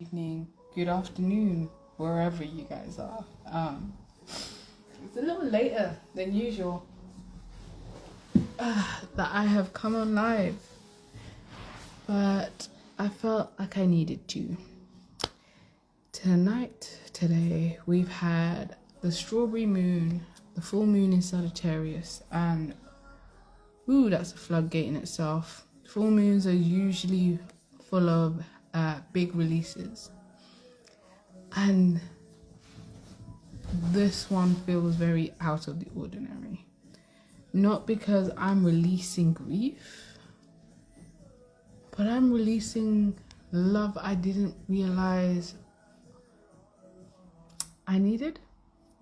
Evening, good afternoon, wherever you guys are. It's a little later than usual that I have come on live, but I felt like I needed to. Today, we've had the strawberry moon, the full moon in Sagittarius, and that's a floodgate in itself. Full moons are usually full of big releases, and this one feels very out of the ordinary. Not because I'm releasing grief, but I'm releasing love I didn't realize I needed.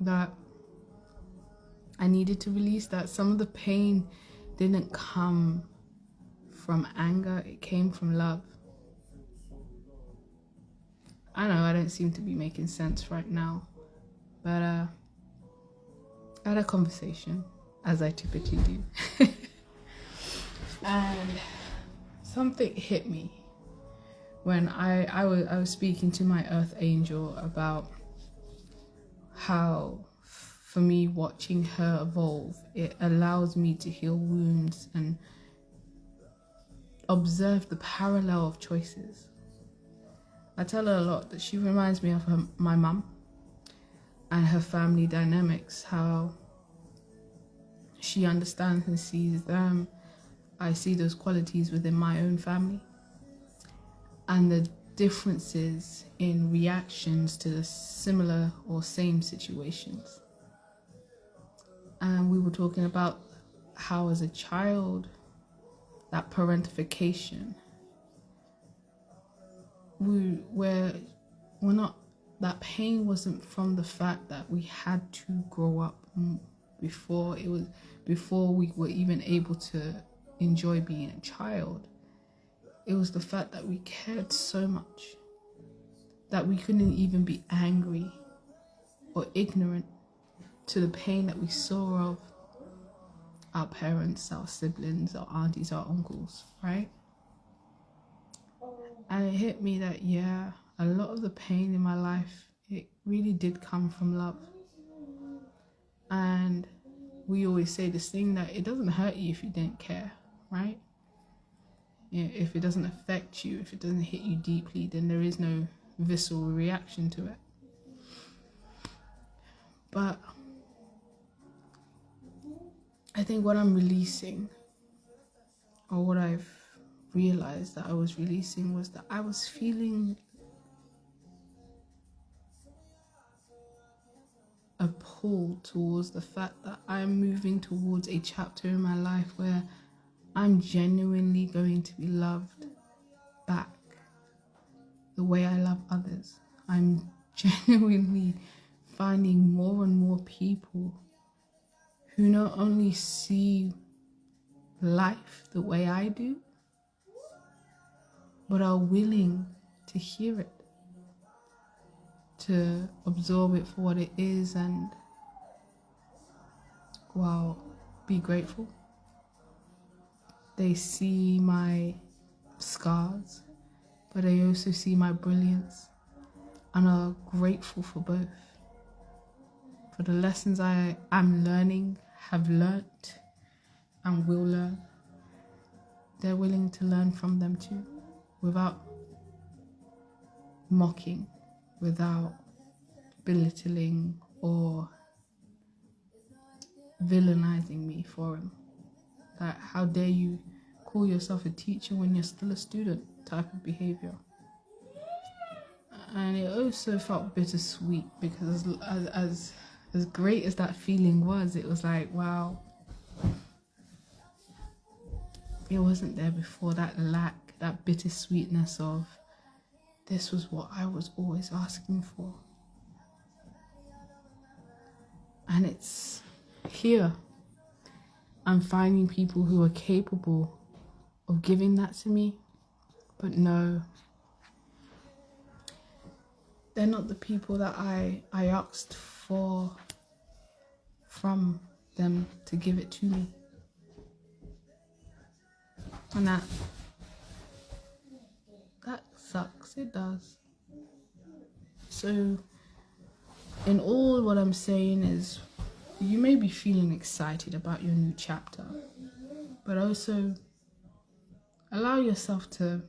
That I needed to release, that some of the pain didn't come from anger, it came from love. I know I don't seem to be making sense right now, but I had a conversation, as I typically do. And something hit me when I was speaking to my earth angel about how, for me, watching her evolve, it allows me to heal wounds and observe the parallel of choices. I tell her a lot that she reminds me of my mum and her family dynamics, how she understands and sees them. I see those qualities within my own family, and the differences in reactions to the similar or same situations. And we were talking about how, as a child, that parentification, we're not, that pain wasn't from the fact that we had to grow up before we were even able to enjoy being a child. It was the fact that we cared so much that we couldn't even be angry or ignorant to the pain that we saw of our parents, our siblings, our aunties, our uncles, right? And it hit me that, a lot of the pain in my life, it really did come from love. And we always say this thing that it doesn't hurt you if you didn't care, right? If it doesn't affect you, if it doesn't hit you deeply, then there is no visceral reaction to it. But I think what I'm releasing, or what I've realized that I was releasing, was that I was feeling a pull towards the fact that I'm moving towards a chapter in my life where I'm genuinely going to be loved back the way I love others. I'm genuinely finding more and more people who not only see life the way I do, but are willing to hear it, to absorb it for what it is, and be grateful. They see my scars, but they also see my brilliance and are grateful for both. For the lessons I am learning, have learnt, and will learn. They're willing to learn from them too, without mocking, without belittling or villainizing me for them. That how dare you call yourself a teacher when you're still a student type of behavior. And it also felt bittersweet, because as great as that feeling was, it was like, wow, it wasn't there before. That lack, that bittersweetness of, this was what I was always asking for. And it's here. I'm finding people who are capable of giving that to me, but no, they're not the people that I asked for from them to give it to me. And that sucks, it does. So in all, what I'm saying is, you may be feeling excited about your new chapter, but also allow yourself to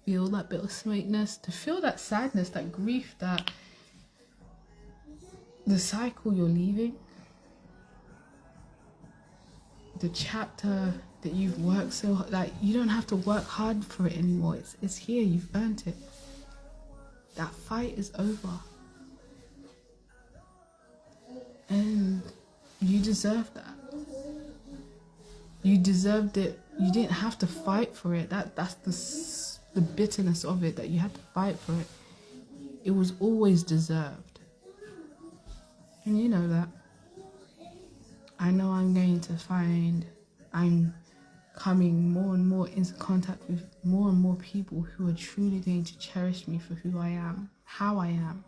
feel that bittersweetness, to feel that sadness, that grief, that the cycle you're leaving, the chapter that you've worked so hard, like, you don't have to work hard for it anymore. It's here, you've earned it. That fight is over. And you deserve that. You deserved it. You didn't have to fight for it. That's the bitterness of it, that you had to fight for it. It was always deserved. And you know that. I know I'm coming more and more into contact with more and more people who are truly going to cherish me for who I am, how I am,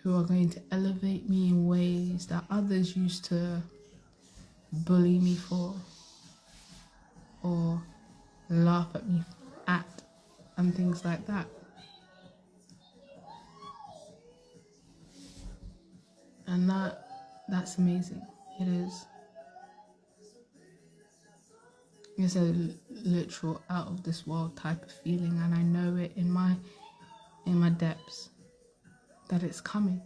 who are going to elevate me in ways that others used to bully me for or laugh at me at, and things like that. And that's amazing. It is. It's a literal out of this world type of feeling, and I know it in my depths that it's coming.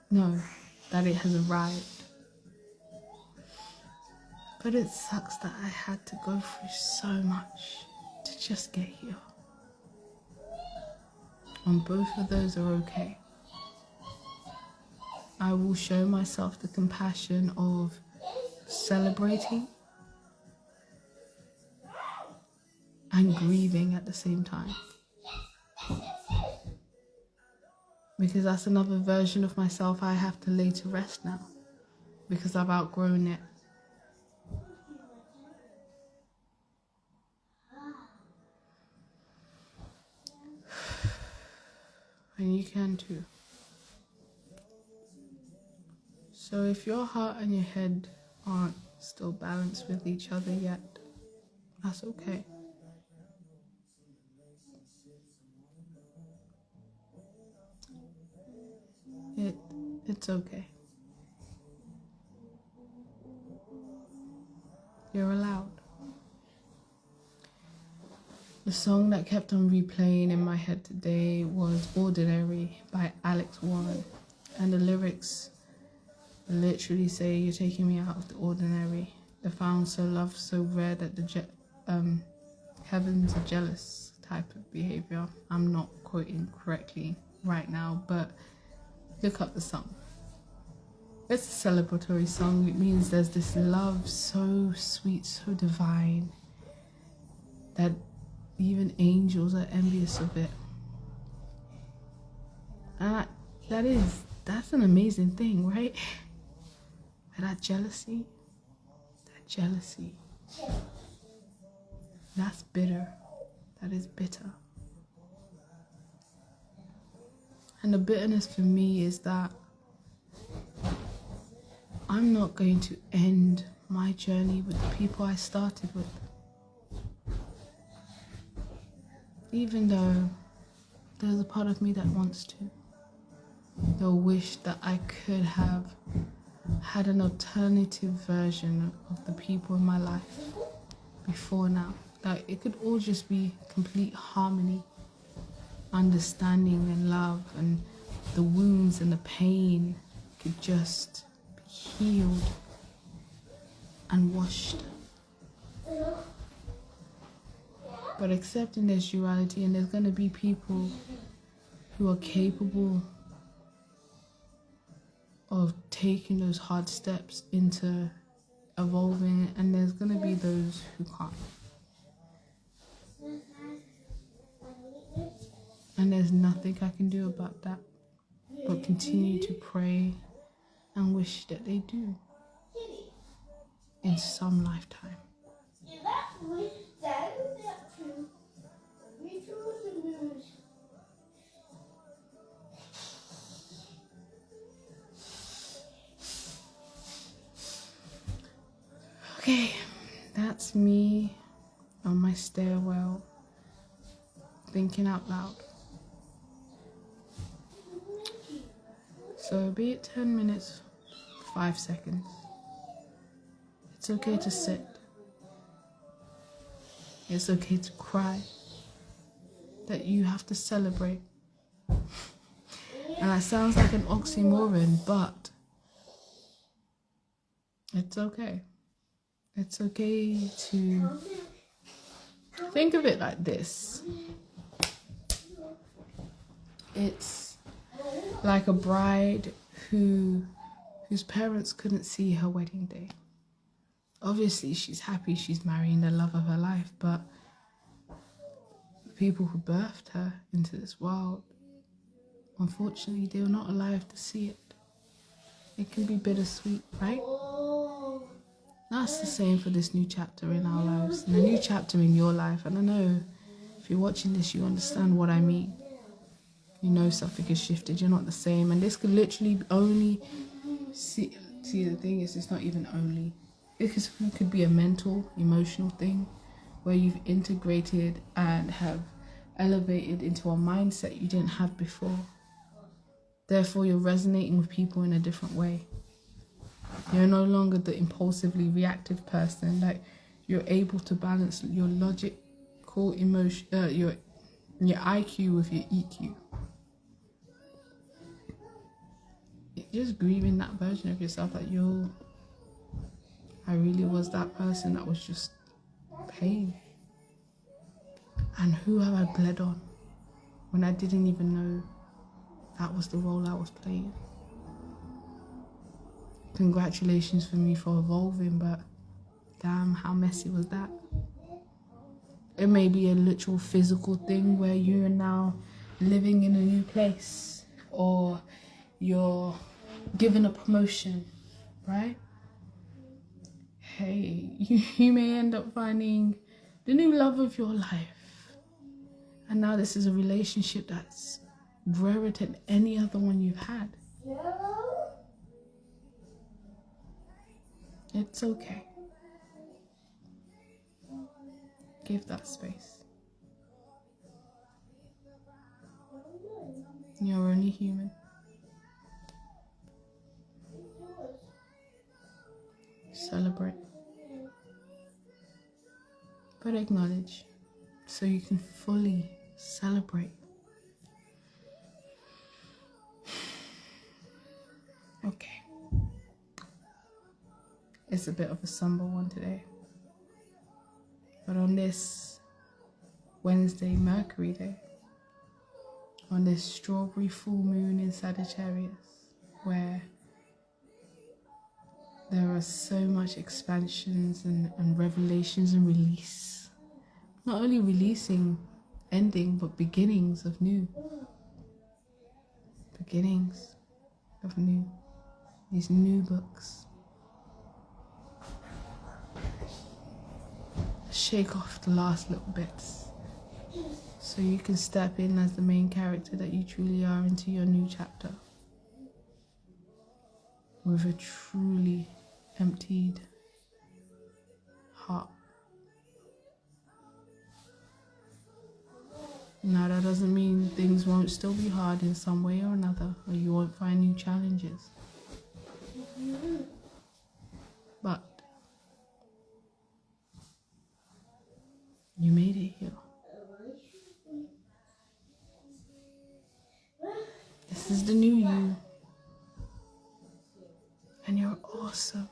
No, that it has arrived. But it sucks that I had to go through so much to just get here. And both of those are okay. I will show myself the compassion of celebrating and grieving at the same time. Because that's another version of myself I have to lay to rest now, because I've outgrown it. And you can too. So if your heart and your head aren't still balanced with each other yet, that's okay. It's okay. You're allowed. The song that kept on replaying in my head today was Ordinary by Alex Warren. And the lyrics literally say, you're taking me out of the ordinary. The found so love so rare that the heavens are jealous type of behavior. I'm not quoting correctly right now, but look up the song. It's a celebratory song. It means there's this love so sweet, so divine, that even angels are envious of it. And that's an amazing thing, right? But that jealousy, that's bitter. That is bitter. And the bitterness for me is that I'm not going to end my journey with the people I started with. Even though there's a part of me that wants to. They'll wish that I could have had an alternative version of the people in my life before now. That it could all just be complete harmony, understanding and love, and the wounds and the pain could just be healed and washed. But accepting this duality, and there's going to be people who are capable of taking those hard steps into evolving, and there's going to be those who can't. And there's nothing I can do about that but continue to pray and wish that they do in some lifetime. Okay, that's me on my stairwell, thinking out loud. So be it 10 minutes, 5 seconds. It's okay to sit. It's okay to cry. That you have to celebrate. And that sounds like an oxymoron, but it's okay. It's okay to think of it like this. It's like a bride whose parents couldn't see her wedding day. Obviously, she's happy she's marrying the love of her life, but the people who birthed her into this world, unfortunately, they were not alive to see it. It can be bittersweet, right? That's the same for this new chapter in our lives, and a new chapter in your life. And I know if you're watching this, you understand what I mean. You know something has shifted, you're not the same. And this could literally only, see the thing is, it's not even only. It could be a mental, emotional thing where you've integrated and have elevated into a mindset you didn't have before. Therefore, you're resonating with people in a different way. You're no longer the impulsively reactive person. Like, you're able to balance your logical emotion, your IQ with your EQ. Just grieving that version of yourself that I really was that person that was just pain. And who have I bled on when I didn't even know that was the role I was playing? Congratulations for me for evolving, but damn, how messy was that? It may be a literal physical thing where you are now living in a new place, or you're given a promotion, right? Hey, you may end up finding the new love of your life. And now this is a relationship that's rarer than any other one you've had. It's okay. Give that space. You're only human. Celebrate. But acknowledge so you can fully celebrate. Okay. It's a bit of a somber one today. But on this Wednesday, Mercury Day, on this strawberry full moon in Sagittarius, where there are so much expansions and revelations and release. Not only releasing, ending, but beginnings of new. Beginnings of new. These new books. Shake off the last little bits so you can step in as the main character that you truly are into your new chapter with a truly emptied heart. Now that doesn't mean things won't still be hard in some way or another, or you won't find new challenges, but you made it here. This is the new you. And you're awesome.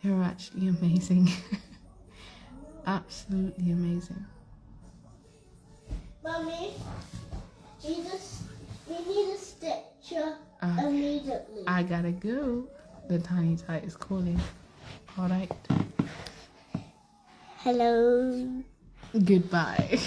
You're actually amazing. Absolutely amazing. Mommy, we need a stitcher immediately. I gotta go. The tiny tight is calling. All right. Hello. Goodbye.